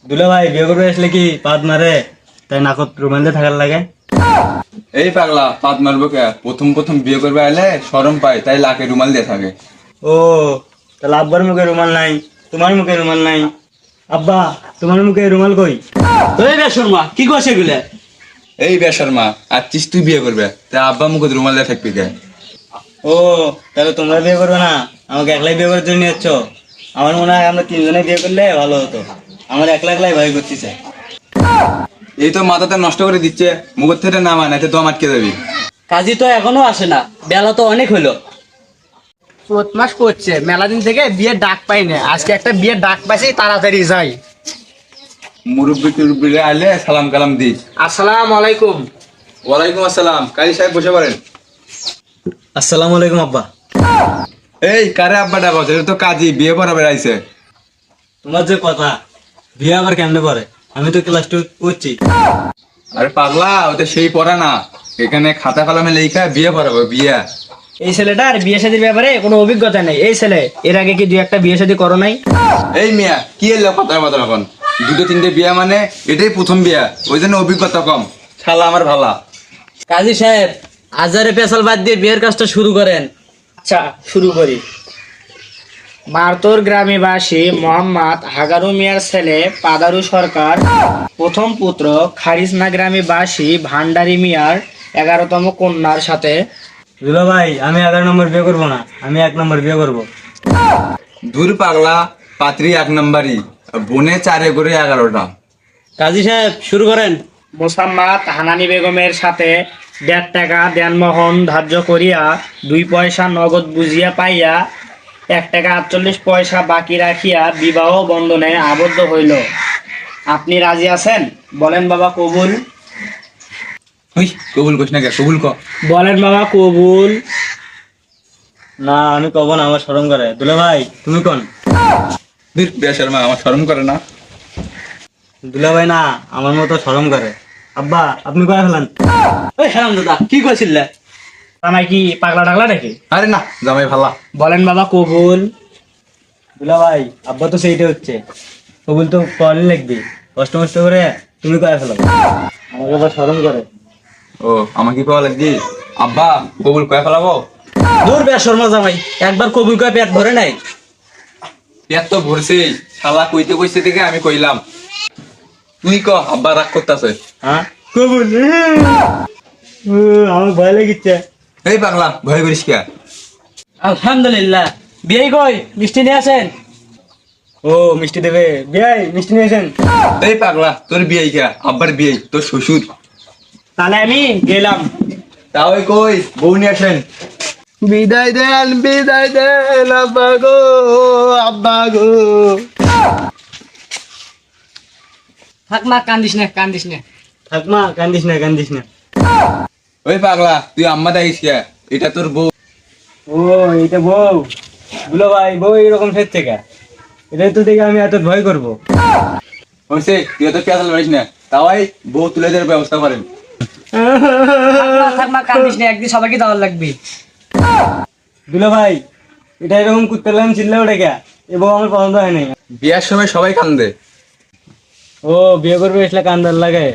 দুলা ভাই বিয়ে করবে আসলে কি পাদ মারে, তাই নাকত রুমাল দিয়ে থাকার লাগে? এই পাগলা, পাত মারবো কে? প্রথম প্রথম বিয়ে করবে আইলে শরম পায়, তাই লাকে রুমাল দিয়ে থাকে। ও, তাহলে আব্বার মুখে রুমাল নাই, তোমার মুখে রুমাল নাই। আব্বা, তোমার মুখে রুমাল কই? এই বেশর্মা কি করছে এগুলা? এই বেশর্মা, আচ্ছিস তুই বিয়ে করবে, তাই আব্বা মুখে রুমাল দিয়ে থাকবি কে? ও, তাহলে তোমরা বিয়ে করবে না, আমাকে একলাই বিয়ে করার জন্য নিচ্ছ? আমার মনে হয় আমরা তিনজনে বিয়ে করলে ভালো হতো। আমার একলা একলাই ভয় করতেছে। এই তো মাথাটা নষ্ট করে দিচ্ছে, মুখের থেকে নামা, নাইতে তো আটকে যাবি। কাজী তো এখনো আসে না, বেলা তো অনেক হলো। 4 মাস করছে, মেলা দিন থেকে বিয়ের ডাক পাই না, আজকে একটা বিয়ের ডাক পাইছি, তাড়াতাড়ি যাই। মুরব্বী টুরব্বী আইলে সালাম কালাম দিস। আসসালামু আলাইকুম। ওয়ালাইকুম আসসালাম। কাজী সাহেব বসে পড়েন। আসসালামু আলাইকুম আব্বা। এই কারে আব্বা ডাকো? এটা তো কাজী, বিয়ে পড়াবে আইছে। তোমার যে কথা, বিয়ে আবার কেমনে করে? আমি তো ক্লাস 2 পড়ছি। আরে পাগলা, ওটা সেই পড়া না, এখানে খাতা কলমে লেখা বিয়ে পড়াবো, বিয়ে। এই ছেলেটার বিয়ে শাদীর ব্যাপারে কোনো অভিজ্ঞতা নেই। এই ছেলে এর আগে কি 2-1টা বিয়ে শাদী করো নাই? এই মিয়া, কি এলো কথা কথা এখন? 2-3টে বিয়া মানে এটাই প্রথম বিয়া, ওই জন্য অভিজ্ঞতা কম। শালা আমার ভালা। কাজী সাহেব, আজারে পেশাল বাদ দিয়ে বিয়ের কাজটা শুরু করেন। আচ্ছা, শুরু করি। মারতোর গ্রামীবাসী মোহাম্মদ হাগারু মিয়ার ছেলে পাদারু সরকার প্রথম পুত্র খারিজনা গ্রামীবাসী ভান্ডারী মিয়ার 11তম কন্যার সাথে। দুলা ভাই, আমি 11 নম্বর বিয়ে করবো না, আমি 1 নম্বর বিয়ে করবো। দূর পাগলা, পাত্রী 1 নম্বরই, বনে 4 করে 11টা। কাজী সাহেব শুরু করেন। মোসাম্মদ হানানি বেগমের সাথে 1.5 টাকা দেনমোহন ধার্য করিয়া 2 পয়সা নগদ বুঝিয়া পাইয়া 1 টাকা 48 পয়সা বাকি রাখিয়া বিবাহ বন্ধনে আবদ্ধ হইল। আপনি রাজি আছেন? বলেন বাবা কবুল। ওই কবুল কইস না কে? কবুল ক। বলেন বাবা কবুল। না, আমি কব না, আমার শরম করে। দুলা ভাই, তুমি কোন? দূর বেশর্মা, আমার শরম করে না। দুলা ভাই না, আমার মতো শরম করে। আব্বা, আপনি কয়ে ফেলান। ওই হারাম দাদা, কি কইছিলা? আমায় কি পাগলা টাগলা নাকি? আরে না, জামাই ভালা। বলেন বাবা কবুল। দুলা ভাই, আব্বা তো সেইটা হচ্ছে, কবুল তো কল লিখবি, কষ্ট মষ্ট করে তুমি কয়ে ফেলো। আমাকে আবার শরম করে। ও, আমাকে কল লাগবি? আব্বা, কবুল কয়ে ফেলাবো? দূর বেশর্মা জামাই, একবার কবুল কয়ে পেট ভরে নাই। পেট তো ভরছেই, শালা কইতে কইতে থেকে আমি কইলাম। তুই ক, আব্বা রাগ করতেছে। হ্যাঁ, কবুল। আমার ভয় লাগিচ্ছে। এই পাগলা, ভয় করিস কে? আলহামদুলিল্লাহ। বিয়ে কই, মিষ্টি নিয়ে আসেন। ও, মিষ্টি দেবে? বিয়াই, মিষ্টি নিয়েছেন? এই পাগলা, তোর বিয়ে কে? আব্বার বিয়ে, তোর শ্বশুর। তাহলে আমি গেলাম। তাও কই, বউ নিয়ে আসেন। বিদায় দেন আব্বা গো, আব্বা গো। থাক মা, কান্দিস না, কান্দিস না। থাক মা, কান্দিস না, কান্দিস না। ওই পাগলা, তুই আম্মা দেখিস কে? এটা তোর বউ। ও, এইটা বউ? দুলা ভাই, বউ এরকম ফেরছে কে? এটাই তো দেখে আমি এত ভয় করবো। হয়েছে, তুই তো পেঁচাল পারিস না, তাওয়াই বউ তুলে দেওয়ার ব্যবস্থা করেন। থাক মা, কান্দিস না, একদিন সবাইকে দেওয়ার লাগবে। দুলা ভাই, এটা এরকম কুত্তে লাগাম চিল্লা ওটা কে? এ বউ আমার পছন্দ হয় নাই। বিয়ার সময় সবাই কান্দে। ও, বিয়ে করবে আসলে কান্দার লাগে,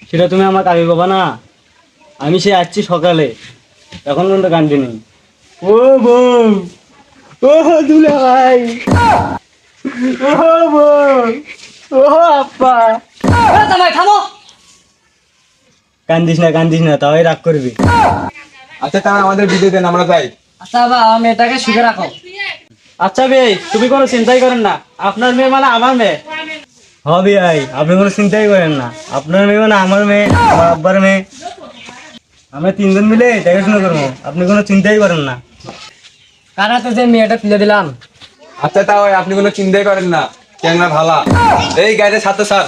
সেটা তুমি আমার আগে কবা না? আমি সে আসছি সকালে, এখন পর্যন্ত কান্দি নেই। ও বউ, ও দুলা ভাই, ও বউ, ও আপ্পা। জামাই থামো। কান্দিস না, তাই রাগ করবি। আচ্ছা, তাহলে আমাদের বিয়ে দেন, আমরা যাই। আচ্ছা বাবা, আমার মেয়েটাকে সুখে রাখো। আচ্ছা ভাই, তুমি কোনো চিন্তাই করেন না, আপনার মেয়ে মানে আমার মেয়ে। হবে ভাই, আপনি কোনো চিন্তাই করেন না, আপনার মেয়ে মানে আমার মেয়ে, আমার আব্বার মেয়ে, আমরা 3জন মিলে দেখাশোনা করবো, আপনি কোনো চিন্তাই করেন না। কার হাতে যে মেয়েটা তুলে দিলাম। আচ্ছা, তাও আপনি কোনো চিন্তাই করেন না, ক্যাংরা ভালা। এই গাড়িতে ছাড়তে স্যার।